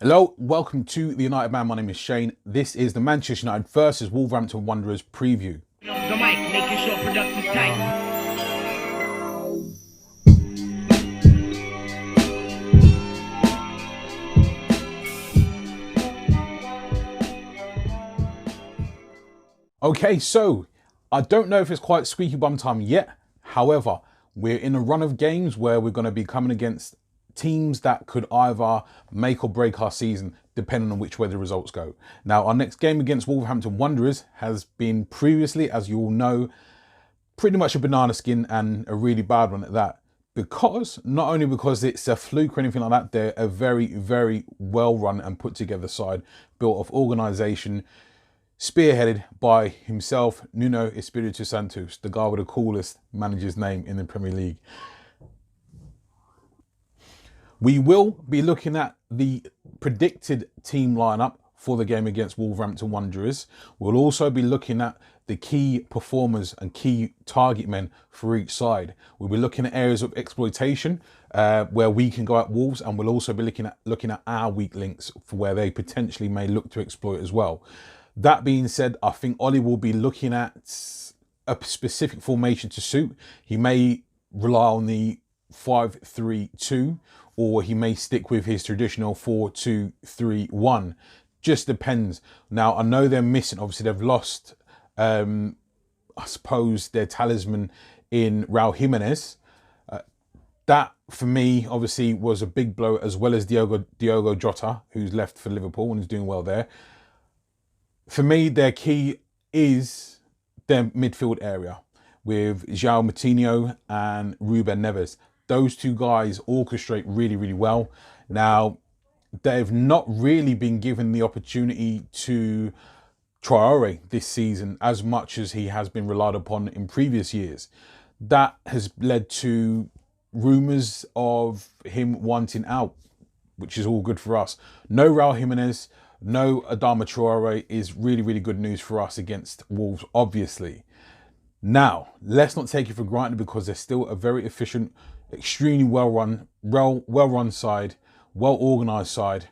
Hello, welcome to the United Man. My name is Shane. This is the Manchester United versus Wolverhampton Wanderers preview. The mic, making sure production's tight. Okay, so I don't know if it's quite squeaky bum time yet. However, we're in a run of games where we're going to be coming against teams that could either make or break our season, depending on which way the results go. Now, our next game against Wolverhampton Wanderers has been previously, as you all know, pretty much a banana skin and a really bad one at that. Not only because it's a fluke or anything like that, they're a very, very well run and put together side built of organisation, spearheaded by himself, Nuno Espirito Santos, the guy with the coolest manager's name in the Premier League. We will be looking at the predicted team lineup for the game against Wolverhampton Wanderers. We'll also be looking at the key performers and key target men for each side. We'll be looking at areas of exploitation where we can go at Wolves, and we'll also be looking at our weak links for where they potentially may look to exploit as well. That being said, I think Ollie will be looking at a specific formation to suit. He may rely on the 5-3-2, or he may stick with his traditional 4-2-3-1. Just depends. Now, I know they're missing, obviously they've lost, I suppose, their talisman in Raul Jimenez. That, for me, obviously was a big blow, as well as Diogo Jota, who's left for Liverpool and is doing well there. For me, their key is their midfield area with João Moutinho and Ruben Neves. Those two guys orchestrate really, really well. Now, they've not really been given the opportunity to Traore this season as much as he has been relied upon in previous years. That has led to rumours of him wanting out, which is all good for us. No Raul Jimenez, no Adama Traore is really, really good news for us against Wolves, obviously. Now, let's not take it for granted, because they're still a very efficient, extremely well-run side, well-organised side.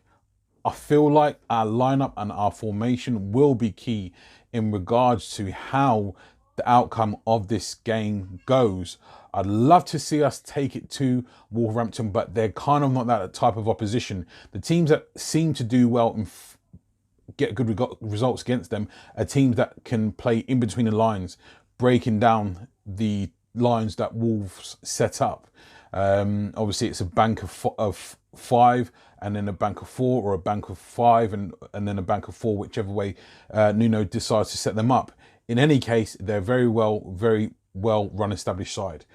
I feel like our lineup and our formation will be key in regards to how the outcome of this game goes. I'd love to see us take it to Wolverhampton, but they're kind of not that type of opposition. The teams that seem to do well and get good results against them are teams that can play in between the lines, breaking down the lines that Wolves set up. Obviously, it's a bank of five, and then a bank of four, or a bank of five and then a bank of four, whichever way Nuno decides to set them up. In any case, they're very well run, established side.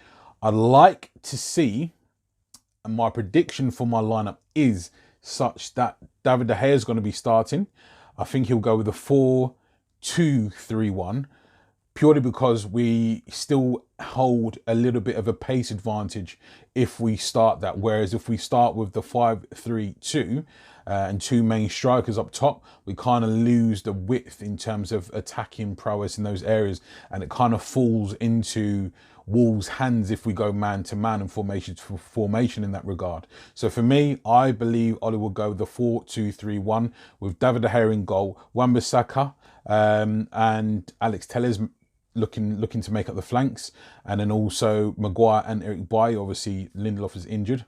I'd like to see, and my prediction for my lineup is such that David De Gea is going to be starting. I think he'll go with a 4-2-3-1. Purely because we still hold a little bit of a pace advantage if we start that. Whereas if we start with the 5-3-2 and two main strikers up top, we kind of lose the width in terms of attacking prowess in those areas. And it kind of falls into Wolves' hands if we go man-to-man and formation to formation in that regard. So for me, I believe Ollie will go the 4-2-3-1 with David De Gea in goal, Wan-Bissaka and Alex Telles looking to make up the flanks, and then also Maguire and Eric Bailly. Obviously, Lindelof is injured.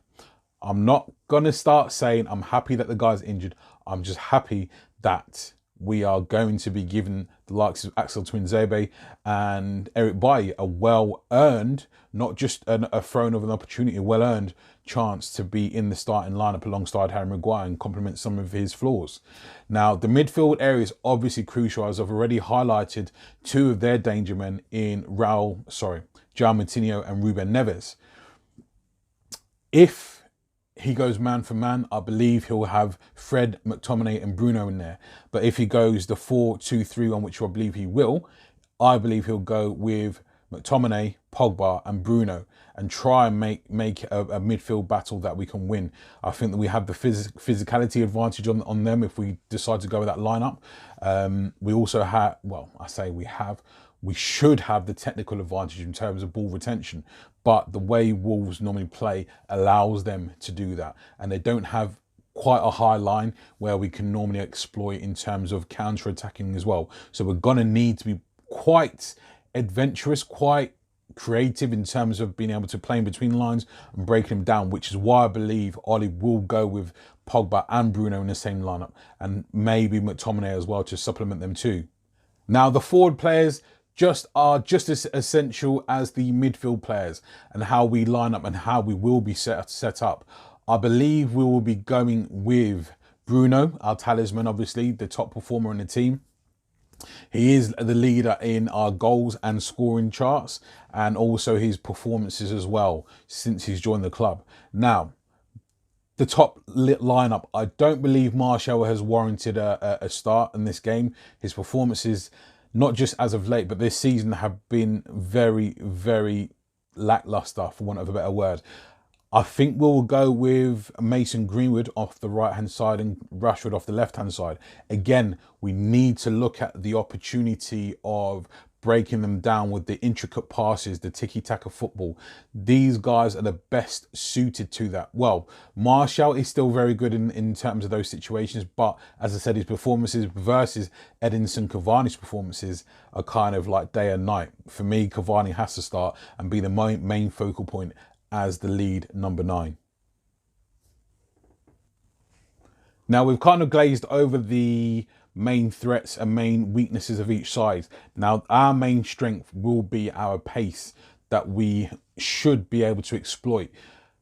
I'm not going to start saying I'm happy that the guy's injured. I'm just happy that we are going to be given the likes of Axel Tuanzebe and Eric Bailly a well-earned, not just a throne of an opportunity, a well-earned chance to be in the starting lineup alongside Harry Maguire and complement some of his flaws. Now, the midfield area is obviously crucial, as I've already highlighted two of their danger men in João Moutinho and Ruben Neves. If he goes man for man, I believe he'll have Fred, McTominay and Bruno in there. But if he goes the 4-2-3-1, which I believe he will, I believe he'll go with McTominay, Pogba and Bruno, and try and make a midfield battle that we can win. I think that we have the physicality advantage on them if we decide to go with that lineup. We also have, we should have the technical advantage in terms of ball retention, but the way Wolves normally play allows them to do that, and they don't have quite a high line where we can normally exploit in terms of counter-attacking as well. So we're going to need to be quite adventurous, quite creative in terms of being able to play in between lines and breaking them down, which is why I believe Ollie will go with Pogba and Bruno in the same lineup, and maybe McTominay as well to supplement them too. Now the forward players are just as essential as the midfield players, and how we line up and how we will be set up. I believe we will be going with Bruno, our talisman, obviously the top performer in the team. He is the leader in our goals and scoring charts, and also his performances as well since he's joined the club. Now, the top lineup, I don't believe Martial has warranted a start in this game. His performances, not just as of late, but this season, have been very, very lackluster, for want of a better word. I think we'll go with Mason Greenwood off the right-hand side and Rashford off the left-hand side. Again, we need to look at the opportunity of breaking them down with the intricate passes, the tiki-taka football. These guys are the best suited to that. Well, Martial is still very good in terms of those situations, but as I said, his performances versus Edinson Cavani's performances are kind of like day and night. For me, Cavani has to start and be the main focal point as the lead number 9. Now we've kind of glazed over the main threats and main weaknesses of each side. Now our main strength will be our pace that we should be able to exploit.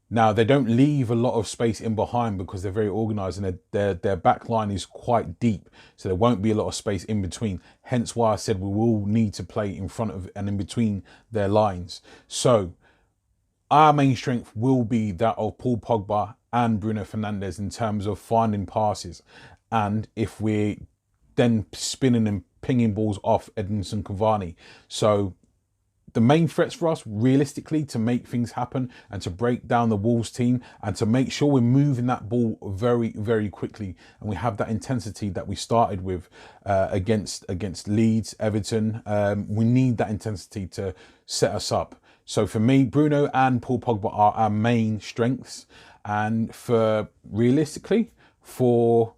Now they don't leave a lot of space in behind because they're very organised, and their back line is quite deep, so there won't be a lot of space in between. Hence why I said we will need to play in front of and in between their lines. So our main strength will be that of Paul Pogba and Bruno Fernandes in terms of finding passes. And if we're then spinning and pinging balls off Edinson Cavani. So the main threats for us, realistically, to make things happen and to break down the Wolves team and to make sure we're moving that ball very, very quickly. And we have that intensity that we started with against Leeds, Everton. We need that intensity to set us up. So for me, Bruno and Paul Pogba are our main strengths. And realistically, for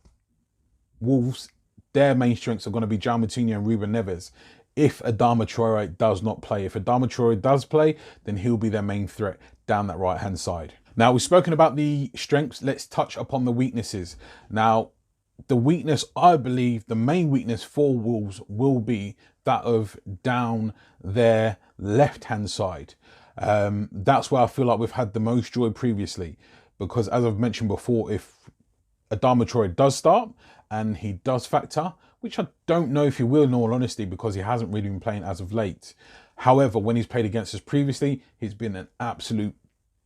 Wolves, their main strengths are going to be João Moutinho and Ruben Neves. If Adama Traoré does not play. If Adama Traoré does play, then he'll be their main threat down that right-hand side. Now, we've spoken about the strengths. Let's touch upon the weaknesses. Now, the weakness, I believe, the main weakness for Wolves will be that of down their left-hand side. That's where I feel like we've had the most joy previously, because as I've mentioned before, if Adama Traoré does start and he does factor, which I don't know if he will in all honesty, because he hasn't really been playing as of late. However, when he's played against us previously, he's been an absolute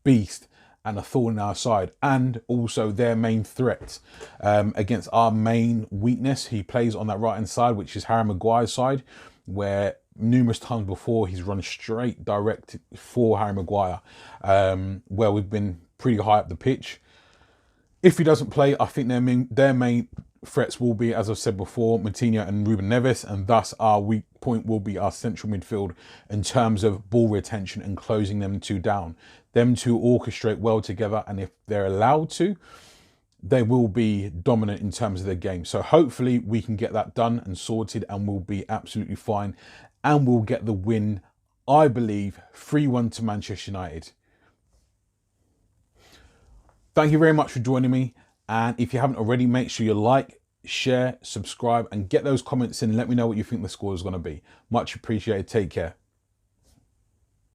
beast and a thorn in our side, and also their main threat against our main weakness. He plays on that right-hand side, which is Harry Maguire's side, where numerous times before he's run straight direct for Harry Maguire, where we've been pretty high up the pitch. If he doesn't play, I think their main threats will be, as I've said before, Moutinho and Ruben Neves, and thus our weak point will be our central midfield in terms of ball retention and closing them two down. Them two orchestrate well together, and if they're allowed to, they will be dominant in terms of their game. So hopefully we can get that done and sorted, and we'll be absolutely fine, and we'll get the win, I believe, 3-1 to Manchester United. Thank you very much for joining me. And if you haven't already, make sure you like, share, subscribe, and get those comments in. Let me know what you think the score is going to be. Much appreciated. Take care.